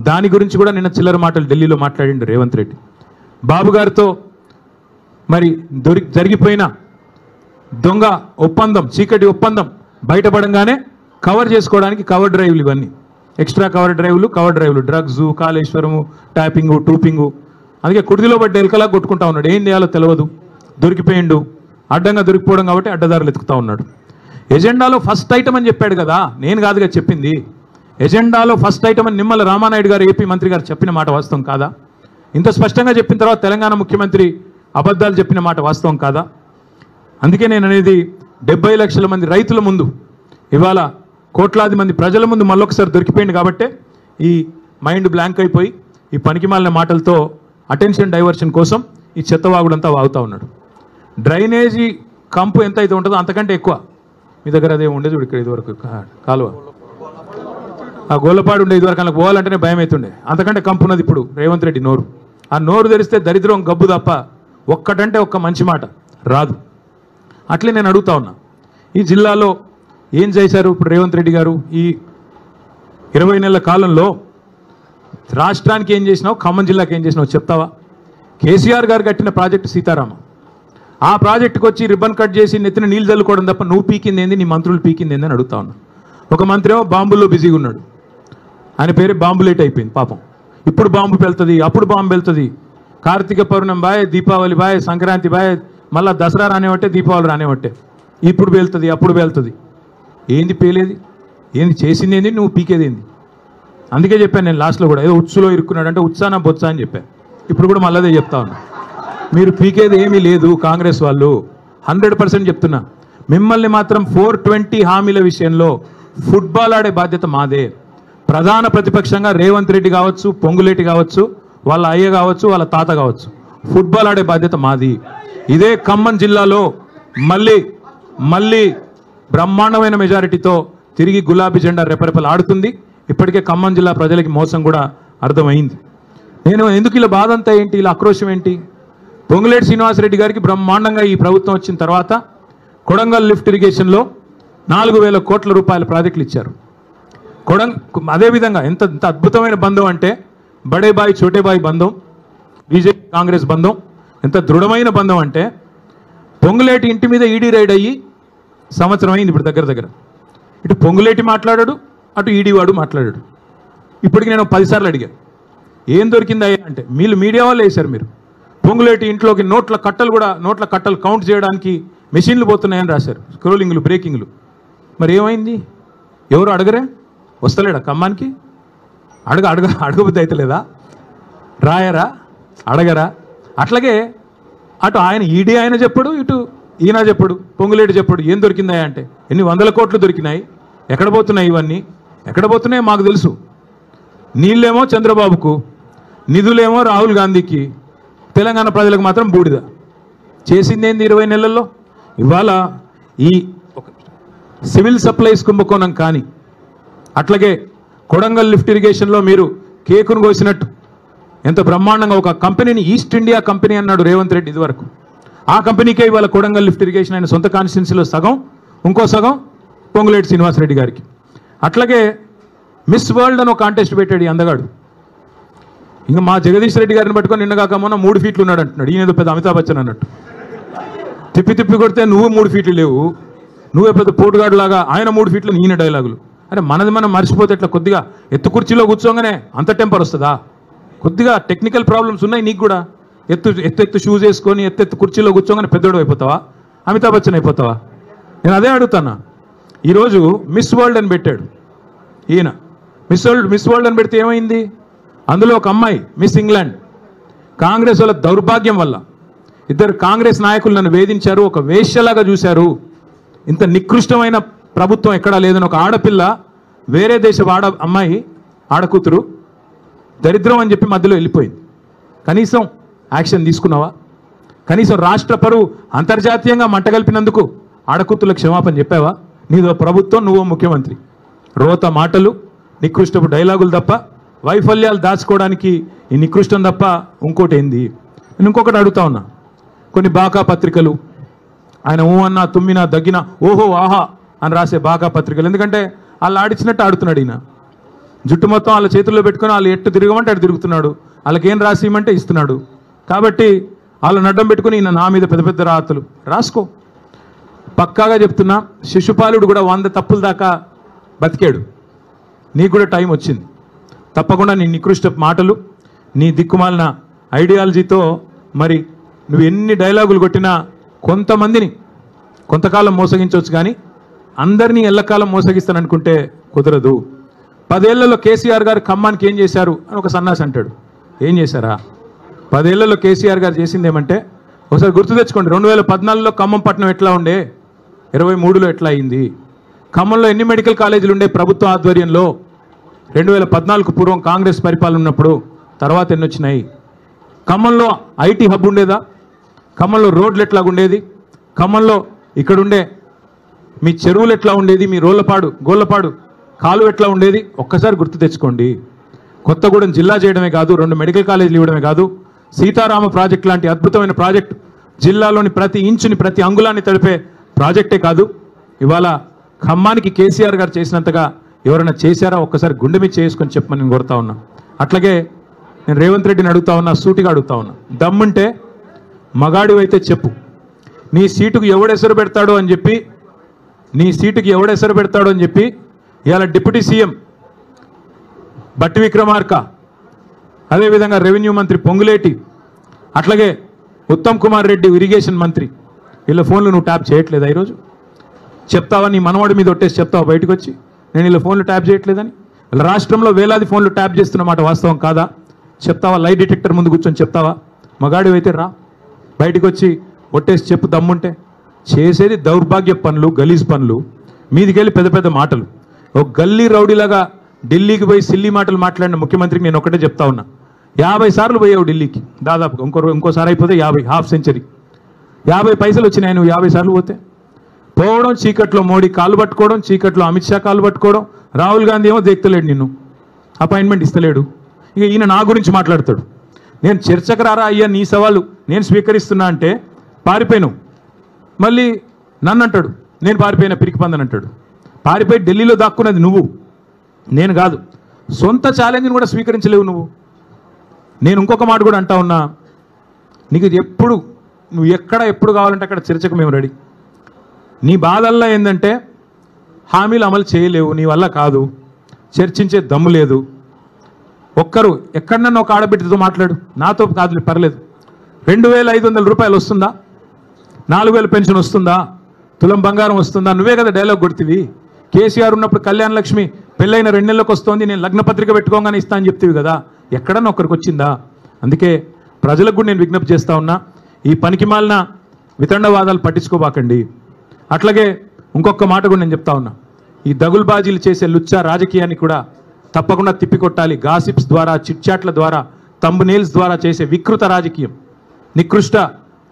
దాని గురించి కూడా నిన్న చిల్లర మాటలు ఢిల్లీలో మాట్లాడిండు రేవంత్ రెడ్డి. బాబు గారితో మరి జరిగిపోయిన దొంగ ఒప్పందం, చీకటి ఒప్పందం బయటపడంగానే కవర్ చేసుకోవడానికి కవర్ డ్రైవ్లు, ఇవన్నీ ఎక్స్ట్రా కవర్ డ్రైవ్లు, డ్రగ్స్, కాళేశ్వరము, ట్యాపింగు, టూపింగు. అందుకే కుడిదిలో పడ్డ ఎలకలా కొట్టుకుంటా ఉన్నాడు. ఏం చేయాలో తెలియదు, దొరికిపోయిండు. అడ్డంగా దొరికిపోవడం కాబట్టి అడ్డదారులు ఎత్తుకుతా ఉన్నాడు. ఎజెండాలో ఫస్ట్ ఐటమ్ అని చెప్పాడు కదా, నేను కాదుగా చెప్పింది. ఎజెండాలో ఫస్ట్ ఐటమ్ అని నిమ్మల రామానాయుడు గారు, ఏపీ మంత్రి గారు చెప్పిన మాట వాస్తవం కాదా? ఇంత స్పష్టంగా చెప్పిన తర్వాత తెలంగాణ ముఖ్యమంత్రి అబద్ధాలు చెప్పిన మాట వాస్తవం కాదా? అందుకే నేను అనేది 70 లక్షల మంది రైతుల ముందు, ఇవాళ కోట్లాది మంది ప్రజల ముందు మళ్ళొకసారి దొరికిపోయింది కాబట్టే ఈ మైండ్ బ్లాంక్ అయిపోయి ఈ పనికిమాలిన మాటలతో అటెన్షన్ డైవర్షన్ కోసం ఈ చెత్తవాగుడంతా వాగుతూ ఉన్నాడు. డ్రైనేజీ కంపు ఎంత అయితే ఉంటుందో అంతకంటే ఎక్కువ మీ దగ్గర అదే ఉండేది. ఇక్కడ ఇదివరకు కాలువ, ఆ గోళ్ళపాడు ఉండే ఇదివరకు అలా పోవాలంటేనే భయం అవుతుండే. అంతకంటే కంపు ఉన్నది ఇప్పుడు రేవంత్ రెడ్డి నోరు. ఆ నోరు తెరిస్తే దరిద్రం గబ్బు తప్ప ఒక్కటంటే ఒక్క మంచి మాట రాదు. అట్లే నేను అడుగుతా ఉన్నా, ఈ జిల్లాలో ఏం చేశారు ఇప్పుడు రేవంత్ రెడ్డి గారు? ఈ 20 నెలల కాలంలో రాష్ట్రానికి ఏం చేసినావు, ఖమ్మం జిల్లాకి ఏం చేసినావు చెప్తావా? కేసీఆర్ గారు కట్టిన ప్రాజెక్టు సీతారామ, ఆ ప్రాజెక్టుకు వచ్చి రిబ్బన్ కట్ చేసి నెత్తిన నీళ్ళు చల్లుకోవడం తప్ప నువ్వు పీకింది ఏంది, నీ మంత్రులు పీకింది ఏంది అని అడుగుతా ఉన్నా. ఒక మంత్రి ఏమో బాంబుల్లో బిజీగా ఉన్నాడు, ఆయన పేరు బాంబులేట్ అయిపోయింది పాపం. ఇప్పుడు బాంబు వెళ్తుంది, అప్పుడు బాంబు వెళ్తుంది. Karthika Pournami bye, Deepavali bye, Sankranti bye, మళ్ళీ దసరా రానివట్టే, దీపావళి రానివట్టే. ఇప్పుడు వెళ్తుంది, అప్పుడు వెళ్తుంది. ఏంది పేలేది, ఏంది చేసింది, ఏంది నువ్వు పీకేది ఏంది? అందుకే చెప్పాను నేను లాస్ట్లో కూడా, ఏదో ఉత్సులో ఇరుక్కున్నాడు అంటే ఉత్సాన బొత్స అని చెప్పాను. ఇప్పుడు కూడా మళ్ళీ అదే చెప్తా ఉన్నా, మీరు పీకేది ఏమీ లేదు. కాంగ్రెస్ వాళ్ళు 100% చెప్తున్నా, మిమ్మల్ని మాత్రం 420 హామీల విషయంలో ఫుట్బాల్ ఆడే బాధ్యత మాదే. ప్రధాన ప్రతిపక్షంగా రేవంత్ రెడ్డి కావచ్చు, పొంగులేటి కావచ్చు, వాళ్ళ అయ్య కావచ్చు, వాళ్ళ తాత కావచ్చు, ఫుట్బాల్ ఆడే బాధ్యత మాది. ఇదే ఖమ్మం జిల్లాలో మళ్ళీ బ్రహ్మాండమైన మెజారిటీతో తిరిగి గులాబీ జెండా రెపరెపలు ఆడుతుంది. ఇప్పటికే ఖమ్మం జిల్లా ప్రజలకి మోసం కూడా అర్థమైంది. నేను ఎందుకు ఇలా బాధ అంతా ఏంటి, ఇలా ఆక్రోశం ఏంటి? పొంగులేటి శ్రీనివాసరెడ్డి గారికి బ్రహ్మాండంగా ఈ ప్రభుత్వం వచ్చిన తర్వాత కొడంగల్ లిఫ్ట్ ఇరిగేషన్లో 4,000 కోట్ల రూపాయల ప్రాజెక్టులు ఇచ్చారు. అదేవిధంగా ఎంత అద్భుతమైన బంధం అంటే బడే బాయ్ చోటే బాయ్ బంధం, బీజేపీ కాంగ్రెస్ బంధం ఎంత దృఢమైన బంధం అంటే పొంగులేటి ఇంటి మీద ఈడీ రైడ్ అయ్యి సంవత్సరం అయింది ఇప్పుడు దగ్గర. ఇటు పొంగులేటి మాట్లాడాడు, అటు ఈడీ వాడు మాట్లాడాడు. ఇప్పటికి నేను 10 సార్లు అడిగా, ఏం దొరికిందా అంటే మీడియా వాళ్ళు వేశారు. మీరు పొంగులేటి ఇంట్లోకి నోట్ల కట్టలు కౌంట్ చేయడానికి మెషిన్లు పోతున్నాయని రాశారు, స్క్రోలింగ్లు, బ్రేకింగ్లు. మరి ఏమైంది? ఎవరు అడగరే? వస్తలేడా ఖమ్మానికి? అడగబుద్ధి అయితే లేదా? రాయరా? అడగరా? అట్లాగే అటు ఆయన ఈడీ ఆయన చెప్పడు, ఇటు ఈయన చెప్పడు, పొంగులేటి చెప్పడు. ఏం దొరికిందా అంటే ఎన్ని 100 కోట్లు దొరికినాయి, ఎక్కడ పోతున్నాయి ఇవన్నీ, ఎక్కడ పోతున్నాయో మాకు తెలుసు. నీళ్ళేమో చంద్రబాబుకు, నిధులేమో రాహుల్ గాంధీకి, తెలంగాణ ప్రజలకు మాత్రం బూడిద. చేసిందేంది 20 నెలల్లో? ఇవాళ ఈ సివిల్ సప్లైస్ కుంభకోణం కానీ, అట్లాగే కొడంగల్ లిఫ్ట్ ఇరిగేషన్లో మీరు కేకును కోసినట్టు ఎంత బ్రహ్మాండంగా ఒక కంపెనీని ఈస్ట్ ఇండియా కంపెనీ అన్నాడు రేవంత్ రెడ్డి ఇదివరకు. ఆ కంపెనీకే ఇవాళ కొడంగల్ లిఫ్ట్ ఇరిగేషన్ ఆయన సొంత కాన్స్టిట్యున్సీలో సగం, ఇంకో సగం పొంగులేటి శ్రీనివాసరెడ్డి గారికి. అట్లాగే మిస్ వరల్డ్ అని ఒక కాంటెస్ట్ పెట్టాడు ఈ అందగాడు. ఇంకా మా జగదీష్ రెడ్డి గారిని పట్టుకొని నిన్నగాక మొన్న 3 ఫీట్లు ఉన్నాడు అంటున్నాడు. ఈయన పెద్ద అమితాబ్ బచ్చన్ అన్నట్టు. తిప్పి కొడితే నువ్వు 3 ఫీట్లు లేవు, నువ్వే పెద్ద పోటుగాడు లాగా ఆయన 3 ఫీట్లు, ఈయన డైలాగులు. అరే మనది మనం మర్చిపోతే ఇట్లా కొద్దిగా ఎత్తు కుర్చీలో కూర్చోగానే అంత టెంపర్ వస్తుందా? కొద్దిగా టెక్నికల్ ప్రాబ్లమ్స్ ఉన్నాయి నీకు కూడా. ఎత్తు షూస్ వేసుకొని ఎత్తు కుర్చీలో కూర్చోగానే పెద్దోడు అయిపోతావా, అమితాబ్ బచ్చన్ అయిపోతావా? నేను అదే అడుగుతాను. ఈరోజు మిస్ వరల్డ్ అని పెట్టాడు ఈయన. మిస్ వరల్డ్ అని పెడితే ఏమైంది? అందులో ఒక అమ్మాయి మిస్ ఇంగ్లాండ్, కాంగ్రెస్ వాళ్ళ దౌర్భాగ్యం వల్ల ఇద్దరు కాంగ్రెస్ నాయకులు నన్ను వేధించారు, ఒక వేశ్యలాగా చూశారు. ఇంత నికృష్టమైన ప్రభుత్వం ఎక్కడా లేదని ఒక ఆడపిల్ల, వేరే దేశ అమ్మాయి ఆడకూతురు దరిద్రం అని చెప్పి మధ్యలో వెళ్ళిపోయింది. కనీసం యాక్షన్ తీసుకున్నావా? కనీసం రాష్ట్ర పరువు అంతర్జాతీయంగా మంటగలిపినందుకు ఆడకూతులకు క్షమాపణ చెప్పావా? నీదో ప్రభుత్వం, నువ్వో ముఖ్యమంత్రి. రోత మాటలు, నికృష్టపు డైలాగులు తప్ప, వైఫల్యాలు దాచుకోవడానికి ఈ నికృష్టం తప్ప ఇంకోటి ఏంది? నేను ఇంకొకటి అడుగుతా ఉన్నా. కొన్ని బాకా పత్రికలు, ఆయన ఊ అన్నా తుమ్మినా దగ్గినా ఓహో ఆహా అని రాసే బాకా పత్రికలు, ఎందుకంటే వాళ్ళు ఆడిచ్చినట్టు ఆడుతున్నాడు ఈయన. జుట్టు మొత్తం వాళ్ళ చేతుల్లో పెట్టుకుని వాళ్ళు ఎట్టు తిరగమంటే అటు తిరుగుతున్నాడు, వాళ్ళకేం రాసి ఇవ్వమంటే ఇస్తున్నాడు. కాబట్టి వాళ్ళని అడ్డం పెట్టుకుని ఈయన నా మీద పెద్ద పెద్ద రాతలు రాసుకో. పక్కాగా చెప్తున్నా, శిశుపాలుడు కూడా 100 తప్పుల దాకా బతికాడు. నీకు కూడా టైం వచ్చింది. తప్పకుండా నీ నికృష్ట మాటలు, నీ దిక్కుమాలిన ఐడియాలజీతో మరి నువ్వు ఎన్ని డైలాగులు కొట్టినా కొంతమందిని కొంతకాలం మోసగించవచ్చు, కానీ అందరినీ ఎల్లకాలం మోసగిస్తాననుకుంటే కుదరదు. 10 ఏళ్లలో కేసీఆర్ గారు ఖమ్మానికి ఏం చేశారు అని ఒక సన్నాసి అంటాడు. ఏం చేశారా? 10 ఏళ్లలో కేసీఆర్ గారు చేసింది ఏమంటే, ఒకసారి గుర్తు తెచ్చుకోండి. 2014లో ఖమ్మం పట్టణం ఎట్లా ఉండే, 23లో ఎట్లా అయింది? ఖమ్మంలో ఎన్ని మెడికల్ కాలేజీలు ఉండే ప్రభుత్వ ఆధ్వర్యంలో 2014కు పూర్వం కాంగ్రెస్ పరిపాలన ఉన్నప్పుడు? తర్వాత ఎన్ని వచ్చినాయి? ఖమ్మంలో ఐటీ హబ్ ఉండేదా? ఖమ్మంలో రోడ్లు ఎట్లా ఉండేది? ఖమ్మంలో ఇక్కడుండే మీ చెరువులు ఎట్లా ఉండేది? మీ గోళ్ళపాడు కాలువ ఎట్లా ఉండేది? ఒక్కసారి గుర్తు తెచ్చుకోండి. కొత్తగూడెం జిల్లా చేయడమే కాదు, 2 మెడికల్ కాలేజీలు ఇవ్వడమే కాదు, సీతారామ ప్రాజెక్ట్ లాంటి అద్భుతమైన ప్రాజెక్టు, జిల్లాలోని ప్రతి ఇంచుని ప్రతి అంగుళాన్ని తడిపే ప్రాజెక్టే కాదు, ఇవాళ ఖమ్మానికి కేసీఆర్ గారు చేసినంతగా ఎవరైనా చేశారా? ఒక్కసారి గుండె మీద చేసుకొని చెప్పమని నేను కోరుతా ఉన్నా. అట్లాగే నేను రేవంత్ రెడ్డిని అడుగుతా ఉన్నా, సూటిగా అడుగుతా ఉన్నా. దమ్ముంటే మగాడివైతే చెప్పు, నీ సీటుకు ఎవడెసరు పెడతాడో అని చెప్పి ఇవాళ డిప్యూటీ సీఎం బట్టి విక్రమార్క, అదేవిధంగా రెవెన్యూ మంత్రి పొంగులేటి, అట్లాగే ఉత్తమ్ కుమార్ రెడ్డి ఇరిగేషన్ మంత్రి, వీళ్ళ ఫోన్లు నువ్వు ట్యాప్ చేయట్లేదా? ఈరోజు చెప్తావా? నీ మనవాడి మీద ఒట్టేసి చెప్తావా బయటకు వచ్చి నేను వీళ్ళ ఫోన్లు ట్యాప్ చేయట్లేదని? వీళ్ళ రాష్ట్రంలో వేలాది ఫోన్లు ట్యాప్ చేస్తున్నమాట వాస్తవం కాదా? చెప్తావా? లై డిటెక్టర్ ముందు కూర్చొని చెప్తావా? మగాడివైతే రా, బయటకు వచ్చి ఒట్టేసి చెప్పు దమ్ముంటే. చేసేది దౌర్భాగ్య పనులు, గలీజ్ పనులు, మీదికెళ్ళి పెద్ద పెద్ద మాటలు. ఒక గల్లీ రౌడీలాగా ఢిల్లీకి పోయి సిల్లీ మాటలు మాట్లాడిన ముఖ్యమంత్రికి నేను ఒకటే చెప్తా ఉన్నా. 50 సార్లు పోయావు ఢిల్లీకి, దాదాపుగా ఇంకోసారి అయిపోతే 50, హాఫ్ సెంచరీ. 50 పైసలు వచ్చినాయి నువ్వు 50 సార్లు పోతే. పోవడం, చీకట్లో మోడీ కాళ్ళు పట్టుకోవడం, చీకట్లో అమిత్ షా కాళ్ళు పట్టుకోవడం, రాహుల్ గాంధీ ఏమో దేక్తలేడు, నిన్ను అపాయింట్మెంట్ ఇస్తలేడు. ఇక ఈయన నా గురించి మాట్లాడతాడు. నేను చర్చకు రారా అయ్యా, నీ సవాలు నేను స్వీకరిస్తున్నా అంటే పారిపోయాను. మళ్ళీ నన్ను అంటాడు నేను పారిపోయిన పిరికి పందని అంటాడు. పారిపోయి ఢిల్లీలో దాక్కున్నది నువ్వు, నేను కాదు. సొంత ఛాలెంజ్ని కూడా స్వీకరించలేవు నువ్వు. నేను ఇంకొక మాట కూడా అంటా ఉన్నా, నీకు ఎప్పుడు నువ్వు ఎప్పుడు కావాలంటే అక్కడ చర్చకు మేము రెడీ. నీ బాధల్లో ఏంటంటే హామీలు అమలు చేయలేవు, నీ వల్ల కాదు, చర్చించే దమ్ము లేదు. ఒక్కరు ఎక్కడన్నా ఒక ఆడబిడ్డతో మాట్లాడు, నాతో కాదు పర్లేదు. 2500 రూపాయలు వస్తుందా? 4000 పెన్షన్ వస్తుందా? తులం బంగారం వస్తుందా? నువ్వే కదా డైలాగ్ కొడుతీవి. కేసీఆర్ ఉన్నప్పుడు కళ్యాణ లక్ష్మి పెళ్ళైన 2 నెలలకు వస్తుంది, నేను లగ్నపత్రిక పెట్టుకోగానే ఇస్తా అని చెప్తీవి కదా, ఎక్కడన్నా ఒక్కరికి వచ్చిందా? అందుకే ప్రజలకు కూడా నేను విజ్ఞప్తి చేస్తా ఉన్నా, ఈ పనికిమాలిన వితండవాదాలు పట్టించుకోబాకండి. అట్లాగే ఇంకొక మాట కూడా నేను చెప్తా ఉన్నా, ఈ దగుల్బాజీలు చేసే లుచ్చా రాజకీయాన్ని కూడా తప్పకుండా తిప్పికొట్టాలి. గాసిప్స్ ద్వారా, చిట్చాట్ల ద్వారా, తంబునేల్స్ ద్వారా చేసే వికృత రాజకీయం, నికృష్ట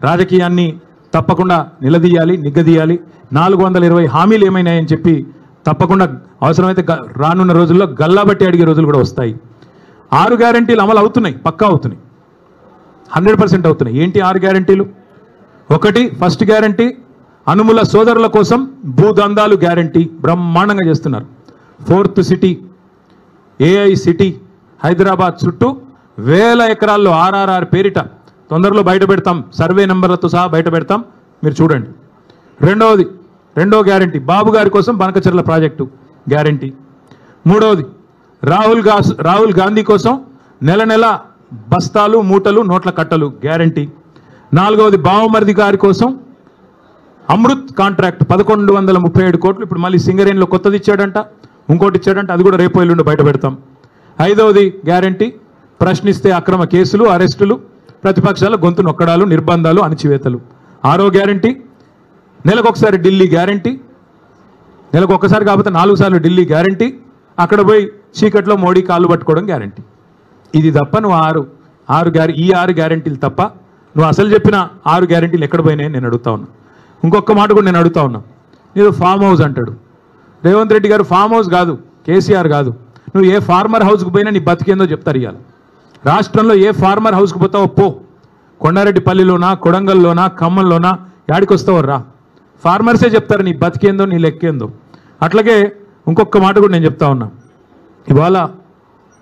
రాజకీయాన్ని తప్పకుండా నిలదీయాలి, నిగ్గదీయాలి. 420 హామీలు ఏమైనాయని చెప్పి తప్పకుండా అవసరమైతే రానున్న రోజుల్లో గల్లాబట్టి అడిగే రోజులు కూడా వస్తాయి. 6 గ్యారంటీలు అమలు అవుతున్నాయి, పక్కా అవుతున్నాయి, 100% అవుతున్నాయి. ఏంటి 6 గ్యారంటీలు? 1, ఫస్ట్ గ్యారంటీ అనుముల సోదరుల కోసం భూదందాలు గ్యారంటీ బ్రహ్మాండంగా చేస్తున్నారు. 4th city AI city Hyderabad చుట్టూ 1000 ఎకరాల్లో RRR పేరిట తొందరలో బయట పెడతాం, సర్వే నెంబర్లతో సహా బయట పెడతాం, మీరు చూడండి. రెండో గ్యారంటీ బాబు గారి కోసం బనకచెర్ల ప్రాజెక్టు గ్యారంటీ. 3వది రాహుల్ గాంధీ కోసం నెల బస్తాలు మూటలు నోట్ల కట్టలు గ్యారంటీ. 4వది బావమరిది గారి కోసం అమృత్ కాంట్రాక్ట్ 1137 కోట్లు, ఇప్పుడు మళ్ళీ సింగరేణిలో కొత్తది ఇచ్చాడంట, ఇంకోటి ఇచ్చాడంట, అది కూడా రేపు ఎల్లుండి బయట పెడతాం. 5వది గ్యారంటీ ప్రశ్నిస్తే అక్రమ కేసులు, అరెస్టులు, ప్రతిపక్షాల గొంతు నొక్కడాలు, నిర్బంధాలు, అణచివేతలు. 6వ గ్యారంటీ నెలకొకసారి ఢిల్లీ గ్యారంటీ, నెలకు ఒక్కసారి కాకపోతే 4 సార్లు ఢిల్లీ గ్యారంటీ, అక్కడ పోయి చీకట్లో మోడీ కాళ్ళు పట్టుకోవడం గ్యారంటీ. ఇది తప్ప నువ్వు ఈ 6 గ్యారంటీలు తప్ప నువ్వు అసలు చెప్పిన 6 గ్యారంటీలు ఎక్కడ పోయినాయని నేను అడుగుతా ఉన్నా. ఇంకొక మాట కూడా నేను అడుగుతా ఉన్నా. నేను ఫామ్ హౌస్ అంటాడు రేవంత్ రెడ్డి గారు. ఫామ్ హౌస్ కాదు, కేసీఆర్ కాదు. నువ్వు ఏ ఫార్మర్ హౌస్కి పోయినా నీ బతికేందో చెప్తారు. ఇవాళ రాష్ట్రంలో ఏ ఫార్మర్ హౌస్కి పోతావో పో, కొండారెడ్డిపల్లిలోనా, కొడంగల్లోనా, ఖమ్మంలోనా, యాడికి వస్తావో రా, ఫార్మర్సే చెప్తారు నీ బతికేందో, నీ లెక్కేందో. అట్లాగే ఇంకొక మాట కూడా నేను చెప్తా ఉన్నా. ఇవాళ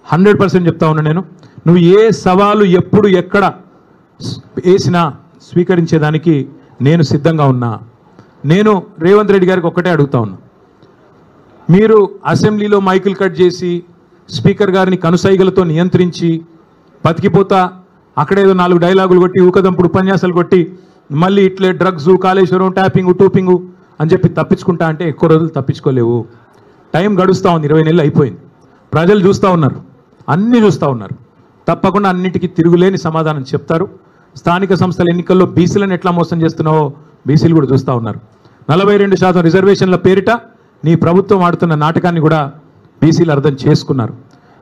100% చెప్తా ఉన్నా నేను, నువ్వు ఏ సవాలు ఎప్పుడు ఎక్కడ వేసినా స్వీకరించేదానికి నేను సిద్ధంగా ఉన్నా. నేను రేవంత్ రెడ్డి గారికి ఒక్కటే అడుగుతా ఉన్నా. మీరు అసెంబ్లీలో మైకులు కట్ చేసి స్పీకర్ గారిని కనుసైగలతో నియంత్రించి బతికిపోతా అక్కడేదో 4 డైలాగులు కొట్టి ఊకదంపుడు ఉపన్యాసాలు కొట్టి మళ్ళీ ఇట్లే డ్రగ్స్, కాళేశ్వరం, ట్యాపింగు, టూపింగు అని చెప్పి తప్పించుకుంటా అంటే ఎక్కువ రోజులు తప్పించుకోలేవు. టైం గడుస్తూ ఉంది, 20 నెలలు అయిపోయింది. ప్రజలు చూస్తూ ఉన్నారు, అన్నీ చూస్తూ ఉన్నారు. తప్పకుండా అన్నిటికీ తిరుగులేని సమాధానం చెప్తారు. స్థానిక సంస్థల ఎన్నికల్లో బీసీలను ఎట్లా మోసం చేస్తున్నావో బీసీలు కూడా చూస్తూ ఉన్నారు. 42% రిజర్వేషన్ల పేరిట నీ ప్రభుత్వం ఆడుతున్న నాటకాన్ని కూడా బీసీలు అర్థం చేసుకున్నారు.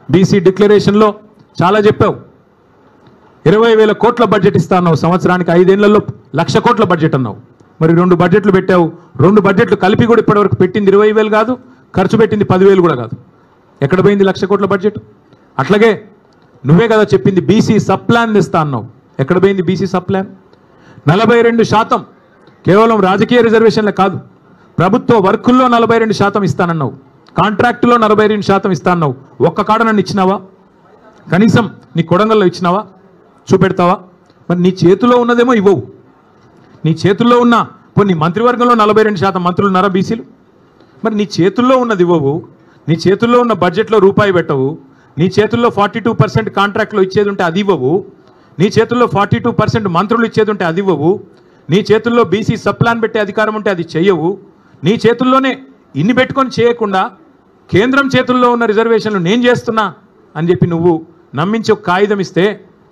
బీసీ డిక్లరేషన్లో చాలా చెప్పావు. 20,000 కోట్ల బడ్జెట్ ఇస్తా అన్నావు, సంవత్సరానికి 5 ఏళ్లలో 1,00,000 కోట్ల బడ్జెట్ అన్నావు. మరి 2 బడ్జెట్లు పెట్టావు. 2 బడ్జెట్లు కలిపి కూడా ఇప్పటివరకు పెట్టింది 20,000 కాదు, ఖర్చు పెట్టింది 10,000 కూడా కాదు. ఎక్కడ పోయింది 1,00,000 కోట్ల బడ్జెట్? అట్లాగే నువ్వే కదా చెప్పింది బీసీ సబ్ ప్లాన్ ఇస్తా అన్నావు. ఎక్కడ పోయింది బీసీ సబ్ ప్లాన్? 42% కేవలం రాజకీయ రిజర్వేషన్లే కాదు, ప్రభుత్వ వర్కుల్లో 42% ఇస్తానన్నావు, కాంట్రాక్టులో 42% ఇస్తానన్నావు. ఒక్క కాడ నన్ను ఇచ్చినావా? కనీసం నీ కొడంగల్లో ఇచ్చినావా? చూపెడతావా? మరి నీ చేతిలో ఉన్నదేమో ఇవ్వవు. నీ చేతుల్లో ఉన్న కొన్ని మంత్రివర్గంలో 42% మంత్రులు ఉన్నారా బీసీలు? మరి నీ చేతుల్లో ఉన్నది ఇవ్వవు. నీ చేతుల్లో ఉన్న బడ్జెట్లో రూపాయి పెట్టవు. నీ చేతుల్లో 42% కాంట్రాక్ట్లో ఇచ్చేది ఉంటే అది ఇవ్వవు. నీ చేతుల్లో 42% మంత్రులు ఇచ్చేది ఉంటే అది ఇవ్వవు. నీ చేతుల్లో బీసీ సబ్ ప్లాన్ పెట్టే అధికారం ఉంటే అది చెయ్యవు. నీ చేతుల్లోనే ఇన్ని పెట్టుకొని చేయకుండా కేంద్రం చేతుల్లో ఉన్న రిజర్వేషన్లు నేను చేస్తున్నా అని చెప్పి నువ్వు నమ్మించి ఒక కాగితం ఇస్తే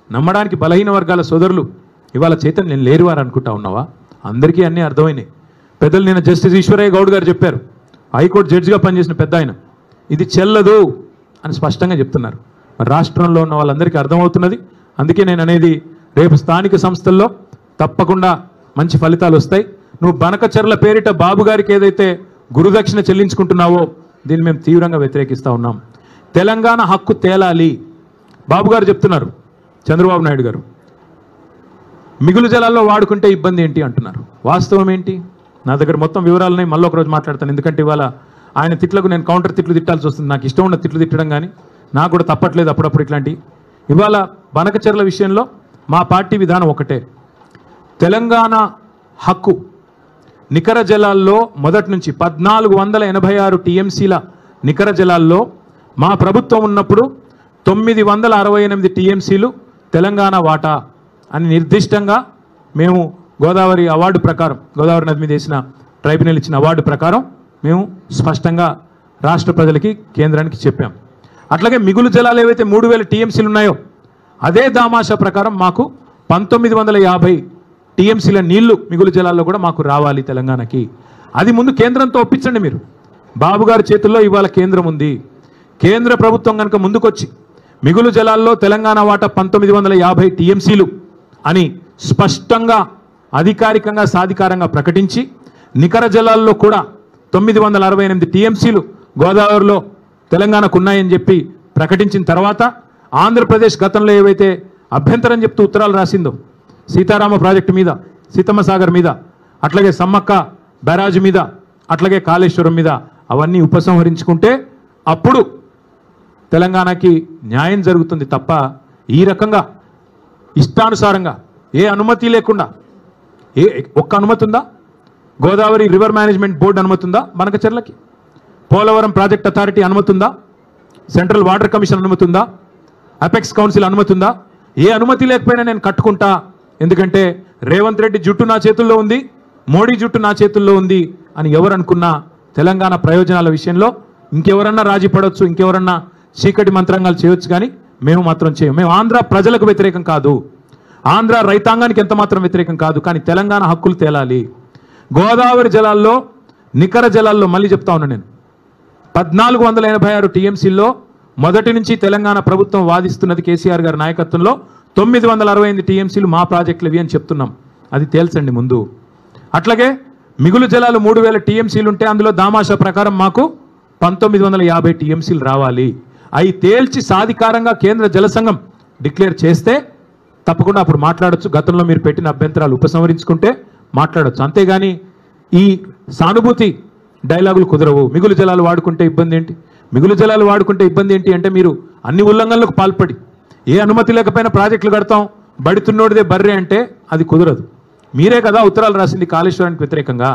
నమ్మడానికి బలహీన వర్గాల సోదరులు ఇవాళ చైతన్యం లేరు వారు అనుకుంటా ఉన్నావా? అందరికీ అన్నీ అర్థమైనాయి. పెద్దలు నిన్న జస్టిస్ ఈశ్వరయ్య గౌడ్ గారు చెప్పారు, హైకోర్టు జడ్జిగా పనిచేసిన పెద్ద ఆయన, ఇది చెల్లదు అని స్పష్టంగా చెప్తున్నారు. మరి రాష్ట్రంలో ఉన్న వాళ్ళందరికీ అర్థమవుతున్నది. అందుకే నేను అనేది, రేపు స్థానిక సంస్థల్లో తప్పకుండా మంచి ఫలితాలు వస్తాయి. నువ్వు బనకచర్ల పేరిట బాబు గారికి ఏదైతే గురుదక్షిణ చెల్లించుకుంటున్నావో దీన్ని మేము తీవ్రంగా వ్యతిరేకిస్తూ ఉన్నాం. తెలంగాణ హక్కు తేలాలి. బాబు గారు చెప్తున్నారు, చంద్రబాబు నాయుడు గారు మిగులు జలాల్లో వాడుకుంటే ఇబ్బంది ఏంటి అంటున్నారు. వాస్తవం ఏంటి? నా దగ్గర మొత్తం వివరాలున్నాయి, మళ్ళీ ఒకరోజు మాట్లాడతాను. ఎందుకంటే ఇవాళ ఆయన తిట్లకు నేను కౌంటర్ తిట్లు తిట్టాల్సి వస్తుంది. నాకు ఇష్టం ఉన్న తిట్లు తిట్టడం కానీ నాకు కూడా తప్పట్లేదు అప్పుడప్పుడు ఇట్లాంటి. ఇవాళ బనకచర్ల విషయంలో మా పార్టీ విధానం ఒకటే. తెలంగాణ హక్కు నికర జలాల్లో మొదటి నుంచి 1486 టీఎంసీల నికర జలాల్లో మా ప్రభుత్వం ఉన్నప్పుడు 968 టీఎంసీలు తెలంగాణ వాటా అని నిర్దిష్టంగా మేము గోదావరి అవార్డు ప్రకారం, గోదావరి నది మీద వేసిన ట్రైబ్యునల్ ఇచ్చిన అవార్డు ప్రకారం మేము స్పష్టంగా రాష్ట్ర ప్రజలకి, కేంద్రానికి చెప్పాం. అట్లాగే మిగులు జలాలు ఏవైతే 3000 టీఎంసీలు ఉన్నాయో అదే దామాషా ప్రకారం మాకు 1950 టీఎంసీల నీళ్లు మిగులు జలాల్లో కూడా మాకు రావాలి తెలంగాణకి. అది ముందు కేంద్రంతో ఒప్పించండి మీరు. బాబు గారి చేతుల్లో ఇవాళ కేంద్రం ఉంది. కేంద్ర ప్రభుత్వం కనుక ముందుకొచ్చి మిగులు జలాల్లో తెలంగాణ వాటా 1950 టీఎంసీలు అని స్పష్టంగా అధికారికంగా సాధికారంగా ప్రకటించి నికర జలాల్లో కూడా 968 టీఎంసీలు గోదావరిలో తెలంగాణకు ఉన్నాయని చెప్పి ప్రకటించిన తర్వాత ఆంధ్రప్రదేశ్ గతంలో ఏవైతే అభ్యంతరం చెప్తూ ఉత్తరాలు రాసిందో సీతారామ ప్రాజెక్టు మీద, సీతమ్మ సాగర్ మీద, అట్లాగే సమ్మక్క బ్యారాజ్ మీద, అట్లాగే కాళేశ్వరం మీద అవన్నీ ఉపసంహరించుకుంటే అప్పుడు తెలంగాణకి న్యాయం జరుగుతుంది తప్ప ఈ రకంగా ఇష్టానుసారంగా ఏ అనుమతి లేకుండా, ఒక్క అనుమతి ఉందా? గోదావరి రివర్ మేనేజ్మెంట్ బోర్డు అనుమతి ఉందా బనకచర్లకి? పోలవరం ప్రాజెక్ట్ అథారిటీ అనుమతి ఉందా? సెంట్రల్ వాటర్ కమిషన్ అనుమతి ఉందా? అపెక్స్ కౌన్సిల్ అనుమతి ఉందా? ఏ అనుమతి లేకపోయినా నేను కట్టుకుంటా, ఎందుకంటే రేవంత్ రెడ్డి జుట్టు నా చేతుల్లో ఉంది, మోడీ జుట్టు నా చేతుల్లో ఉంది అని ఎవరు అనుకున్నా తెలంగాణ ప్రయోజనాల విషయంలో ఇంకెవరన్నా రాజీ పడవచ్చు, ఇంకెవరన్నా చీకటి మంత్రాంగాలు చేయొచ్చు, కానీ మేము మాత్రం చేయం. మేము ఆంధ్ర ప్రజలకు వ్యతిరేకం కాదు, ఆంధ్ర రైతాంగానికి ఎంత మాత్రం వ్యతిరేకం కాదు, కానీ తెలంగాణ హక్కులు తేలాలి. గోదావరి జలాల్లో, నికర జలాల్లో మళ్ళీ చెప్తా ఉన్నా నేను, 1486 టీఎంసీల్లో మొదటి నుంచి తెలంగాణ ప్రభుత్వం వాదిస్తున్నది కేసీఆర్ గారి నాయకత్వంలో 968 టీఎంసీలు మా ప్రాజెక్టులు ఇవి అని చెప్తున్నాం. అది తేల్చండి ముందు. అట్లాగే మిగులు జలాలు 3000 టీఎంసీలు ఉంటే అందులో దామాషా ప్రకారం మాకు 1950 టీఎంసీలు రావాలి. అవి తేల్చి సాధికారంగా కేంద్ర జల సంఘం డిక్లేర్ చేస్తే తప్పకుండా అప్పుడు మాట్లాడొచ్చు. గతంలో మీరు పెట్టిన అభ్యంతరాలు ఉపసంహరించుకుంటే మాట్లాడొచ్చు. అంతేగాని ఈ సానుభూతి డైలాగులు కుదరవు. మిగులు జలాలు వాడుకుంటే ఇబ్బంది ఏంటి, మిగులు జలాలు వాడుకుంటే ఇబ్బంది ఏంటి అంటే మీరు అన్ని ఉల్లంఘనలకు పాల్పడి ఏ అనుమతి లేకపోయినా ప్రాజెక్టులు కడతాం, బడితున్నోడిదే బర్రె అంటే అది కుదరదు. మీరే కదా ఉత్తరాలు రాసింది కాళేశ్వరానికి వ్యతిరేకంగా,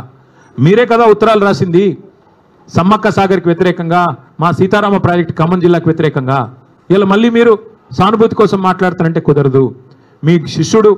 మీరే కదా ఉత్తరాలు రాసింది సమ్మక్క సాగర్కి వ్యతిరేకంగా, మా సీతారామ ప్రాజెక్టు ఖమ్మం జిల్లాకు వ్యతిరేకంగా. ఇలా మళ్ళీ మీరు సానుభూతి కోసం మాట్లాడతారంటే కుదరదు. మీ శిష్యుడు